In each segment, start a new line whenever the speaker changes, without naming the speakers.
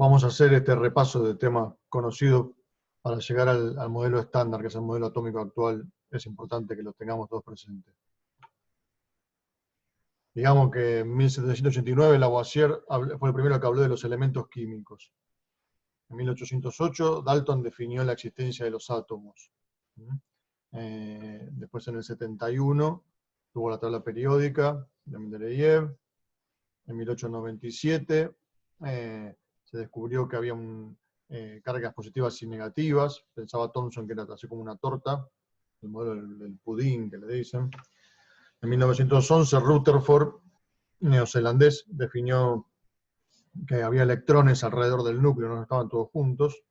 Vamos a hacer este repaso de temas conocidos para llegar al modelo estándar, que es el modelo atómico actual. Es importante que lo tengamos todos presentes. Digamos que en 1789 Lavoisier fue el primero que habló de los elementos químicos. En 1808 Dalton definió la existencia de los átomos. Después en el 71 tuvo la tabla periódica de Mendeleev. En 1897 se descubrió que había cargas positivas y negativas. Pensaba Thomson que era así como una torta, el modelo del pudín que le dicen. En 1911 Rutherford, neozelandés, definió que había electrones alrededor del núcleo, no estaban todos juntos.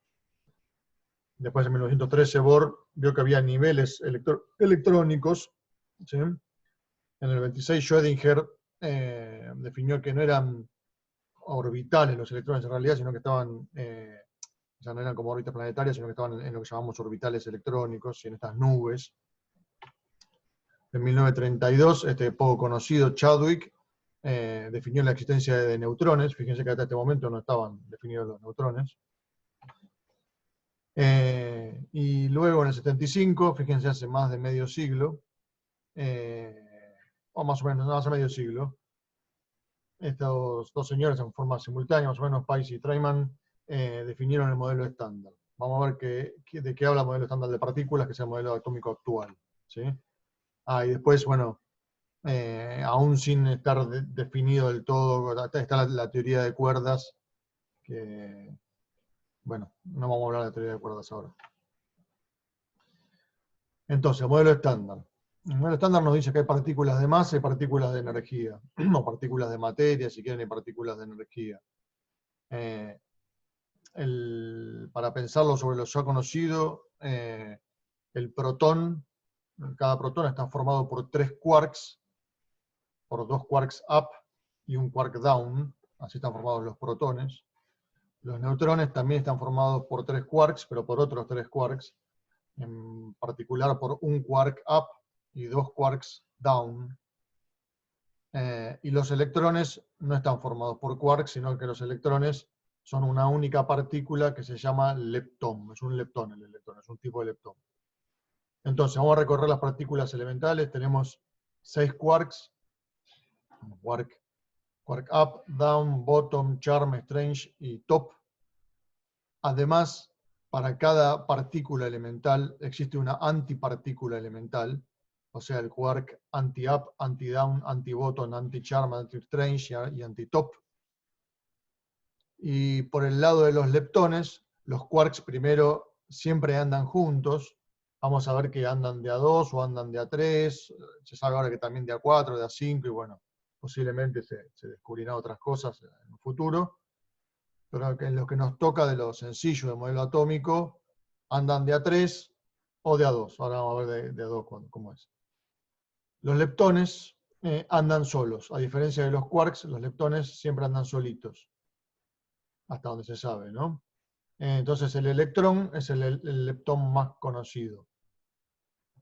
Después en 1913 Bohr vio que había niveles electrónicos. ¿Sí? En el 26 Schrödinger definió que no eran orbitales los electrones en realidad, sino que estaban, ya no eran como órbitas planetarias, sino que estaban en lo que llamamos orbitales electrónicos y en estas nubes. En 1932, este poco conocido Chadwick definió la existencia de neutrones. Fíjense que hasta este momento no estaban definidos los neutrones. Y luego en el 75, fíjense hace más de medio siglo, o más o menos, no hace medio siglo, estos dos señores en forma simultánea, más o menos Pais y Treiman, definieron el modelo estándar. Vamos a ver de qué habla el modelo estándar de partículas, que es el modelo atómico actual. ¿Sí? Y después, bueno, aún sin estar definido del todo, está la teoría de cuerdas, que, bueno, no vamos a hablar de la teoría de cuerdas ahora. Entonces, el modelo estándar. El modelo estándar nos dice que hay partículas de masa y partículas de energía, o partículas de materia, si quieren, hay partículas de energía. Para pensarlo sobre lo ya conocido, el protón, cada protón está formado por 3 quarks, por 2 quarks up y un quark down, así están formados los protones. Los neutrones también están formados por 3 quarks, pero por otros 3 quarks, en particular por un quark up y 2 quarks down. Y los electrones no están formados por quarks, sino que los electrones son una única partícula que se llama leptón. Es un leptón el electrón, es un tipo de leptón. Entonces, vamos a recorrer las partículas elementales. Tenemos 6 quarks. Quark up, down, bottom, charm, strange y top. Además, para cada partícula elemental existe una antipartícula elemental. O sea, el quark anti-up, anti-down, anti-bottom, anti-charm, anti-strange y anti-top. Y por el lado de los leptones, los quarks primero siempre andan juntos. Vamos a ver que andan de A2 o andan de A3. Se sabe ahora que también de A4, de A5, y bueno, posiblemente se descubrirán otras cosas en el futuro. Pero en lo que nos toca de lo sencillo del modelo atómico, andan de A3 o de A2. Ahora vamos a ver de A2 cómo es. Los leptones andan solos. A diferencia de los quarks, los leptones siempre andan solitos. Hasta donde se sabe, ¿no? Entonces el electrón es el leptón más conocido.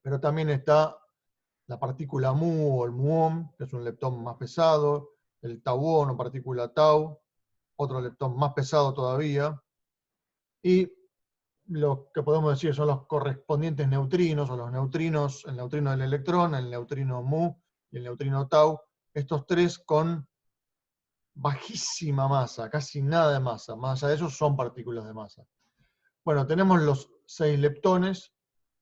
Pero también está la partícula mu o el muón, que es un leptón más pesado, el tauón o partícula tau, otro leptón más pesado todavía, y lo que podemos decir son los correspondientes neutrinos, o los neutrinos, el neutrino del electrón, el neutrino mu y el neutrino tau, estos tres con bajísima masa, casi nada de masa, más allá de eso son partículas de masa. Bueno, tenemos los 6 leptones,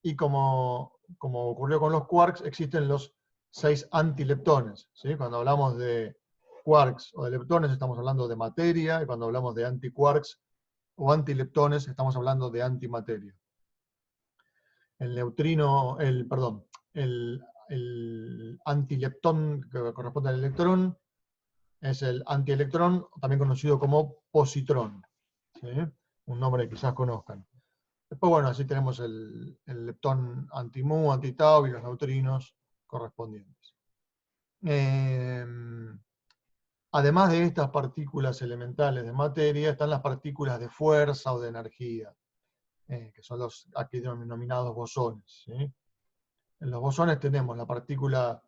y como ocurrió con los quarks, existen los 6 antileptones. ¿Sí? Cuando hablamos de quarks o de leptones estamos hablando de materia, y cuando hablamos de antiquarks o antileptones estamos hablando de antimateria. El antileptón que corresponde al electrón es el antielectrón, también conocido como positrón. ¿Sí? Un nombre que quizás conozcan. Después, bueno, así tenemos el leptón anti-mu, anti-tau y los neutrinos correspondientes. Además de estas partículas elementales de materia, están las partículas de fuerza o de energía, que son los aquí denominados bosones. ¿Sí? En los bosones tenemos la partícula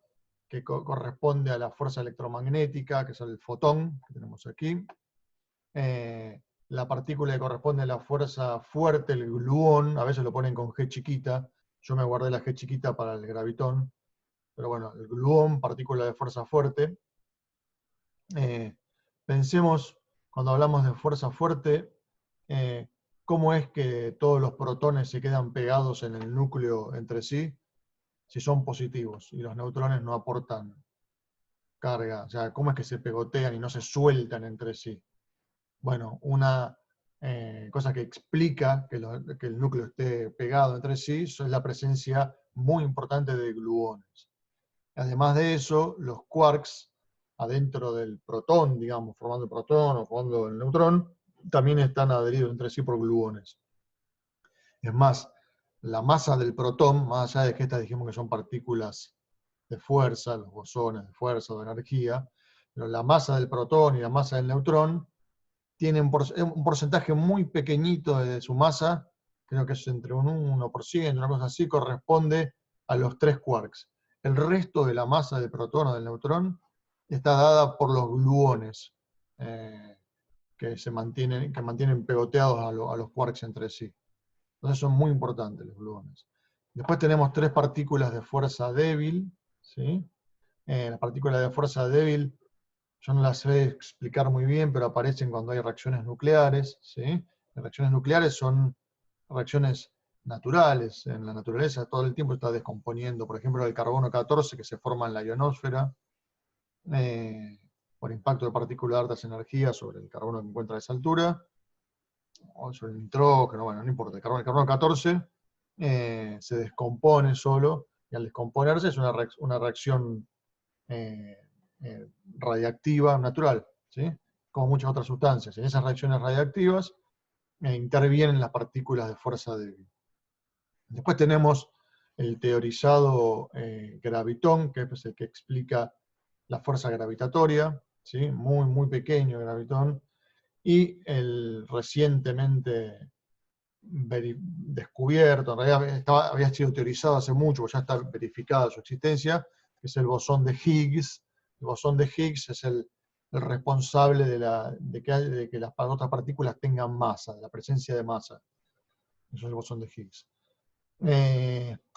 que corresponde a la fuerza electromagnética, que es el fotón, que tenemos aquí. la partícula que corresponde a la fuerza fuerte, el gluón, a veces lo ponen con G chiquita, yo me guardé la G chiquita para el gravitón, pero bueno, el gluón, partícula de fuerza fuerte. Pensemos, cuando hablamos de fuerza fuerte, cómo es que todos los protones se quedan pegados en el núcleo entre sí, si son positivos, y los neutrones no aportan carga. O sea, cómo es que se pegotean y no se sueltan entre sí. Bueno, una cosa que explica que el núcleo esté pegado entre sí es la presencia muy importante de gluones. Además de eso, los quarks adentro del protón, digamos, formando el protón o formando el neutrón, también están adheridos entre sí por gluones. Es más, la masa del protón, más allá de que estas dijimos que son partículas de fuerza, los bosones de fuerza o de energía, pero la masa del protón y la masa del neutrón tienen un porcentaje muy pequeñito de su masa, creo que es entre un 1%, una cosa así, corresponde a los 3 quarks. El resto de la masa del protón o del neutrón está dada por los gluones, que mantienen pegoteados a los quarks entre sí. Entonces son muy importantes los gluones. Después tenemos 3 partículas de fuerza débil, ¿sí? Las partículas de fuerza débil, yo no las sé explicar muy bien, pero aparecen cuando hay reacciones nucleares, ¿sí? Las reacciones nucleares son reacciones naturales, en la naturaleza todo el tiempo está descomponiendo, por ejemplo, el carbono 14 que se forma en la ionosfera, por impacto de partículas de altas energías sobre el carbono que encuentra a esa altura, o sobre el nitrógeno, bueno, no importa, el carbono 14 se descompone solo, y al descomponerse es una reacción radiactiva natural, ¿sí? Como muchas otras sustancias. En esas reacciones radiactivas intervienen las partículas de fuerza débil. Después tenemos el teorizado gravitón, que es el que explica la fuerza gravitatoria, ¿sí? Muy, muy pequeño gravitón, y el recientemente descubierto, en realidad había sido teorizado hace mucho, ya está verificada su existencia, que es el bosón de Higgs. El bosón de Higgs es el responsable de que las otras partículas tengan masa, de la presencia de masa. Eso es el bosón de Higgs.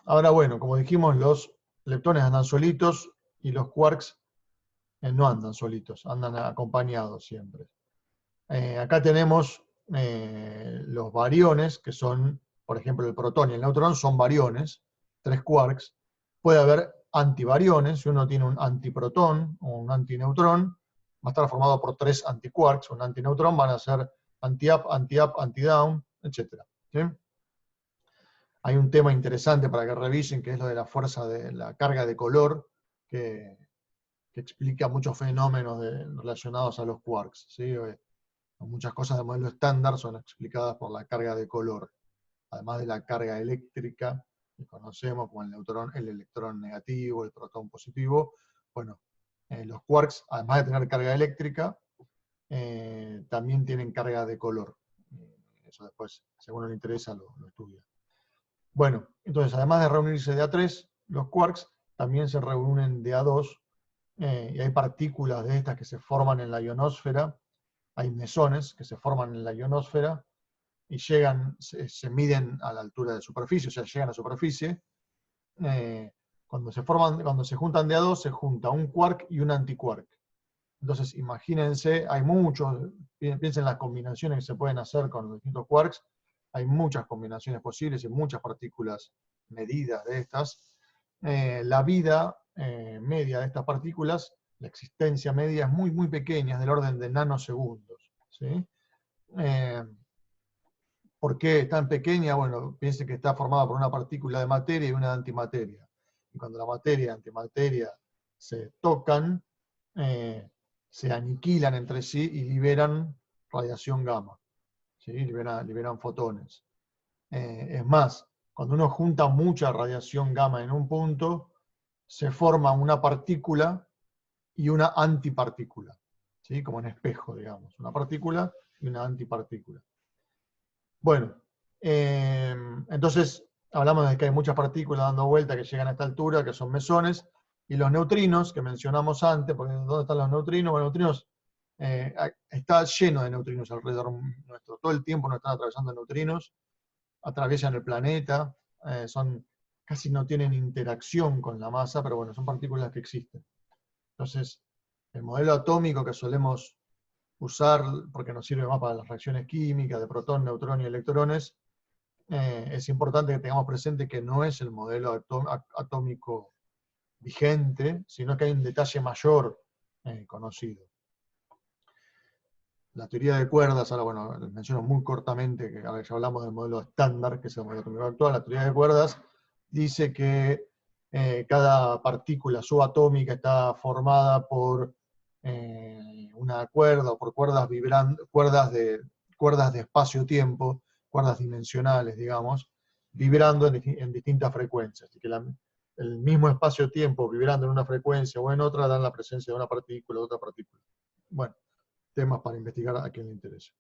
Ahora, bueno, como dijimos, los leptones andan solitos y los quarks no andan solitos, andan acompañados siempre. Acá tenemos los bariones, que son, por ejemplo, el protón y el neutrón son bariones, 3 quarks. Puede haber antibariones, si uno tiene un antiprotón o un antineutrón, va a estar formado por 3 antiquarks, un antineutrón van a ser anti-up, anti-up, anti-down, etc. ¿Sí? Hay un tema interesante para que revisen, que es lo de la fuerza de la carga de color, que explica muchos fenómenos relacionados a los quarks, ¿sí? Muchas cosas del modelo estándar son explicadas por la carga de color, además de la carga eléctrica que conocemos como el electrón negativo, el protón positivo. Bueno, los quarks, además de tener carga eléctrica, también tienen carga de color. Eso después, según le interesa, lo estudia. Bueno, entonces, además de reunirse de A3, los quarks también se reúnen de A2, y hay partículas de estas que se forman en la ionosfera. Hay mesones que se forman en la ionosfera y se miden a la altura de superficie, o sea, llegan a superficie. Cuando se juntan de a dos, se junta un quark y un antiquark. Entonces, imagínense, hay muchos, piensen en las combinaciones que se pueden hacer con los distintos quarks, hay muchas combinaciones posibles y muchas partículas medidas de estas. La vida media de estas partículas, la existencia media es muy, muy pequeña, es del orden de nanosegundos, ¿sí? ¿Por qué es tan pequeña? Bueno, piensen que está formada por una partícula de materia y una de antimateria. Y cuando la materia y la antimateria se tocan, se aniquilan entre sí y liberan radiación gamma, ¿sí? Liberan fotones. Es más, cuando uno junta mucha radiación gamma en un punto, se forma una partícula y una antipartícula, ¿sí? Como en espejo, digamos. Una partícula y una antipartícula. Bueno, entonces hablamos de que hay muchas partículas dando vuelta que llegan a esta altura, que son mesones, y los neutrinos, que mencionamos antes, porque ¿dónde están los neutrinos? Bueno, los neutrinos está lleno de neutrinos alrededor nuestro. Todo el tiempo nos están atravesando neutrinos, atraviesan el planeta, casi no tienen interacción con la masa, pero bueno, son partículas que existen. Entonces, el modelo atómico que solemos usar, porque nos sirve más para las reacciones químicas de protón, neutrón y electrones, es importante que tengamos presente que no es el modelo atómico vigente, sino que hay un detalle mayor conocido. La teoría de cuerdas, ahora bueno, les menciono muy cortamente, que ahora ya hablamos del modelo estándar, que es el modelo atómico actual. La teoría de cuerdas dice que cada partícula subatómica está formada por una cuerda, o por cuerdas cuerdas de espacio-tiempo, cuerdas dimensionales, digamos, vibrando en distintas frecuencias. Así que el mismo espacio-tiempo vibrando en una frecuencia o en otra dan la presencia de una partícula o otra partícula. Bueno, temas para investigar a quien le interese.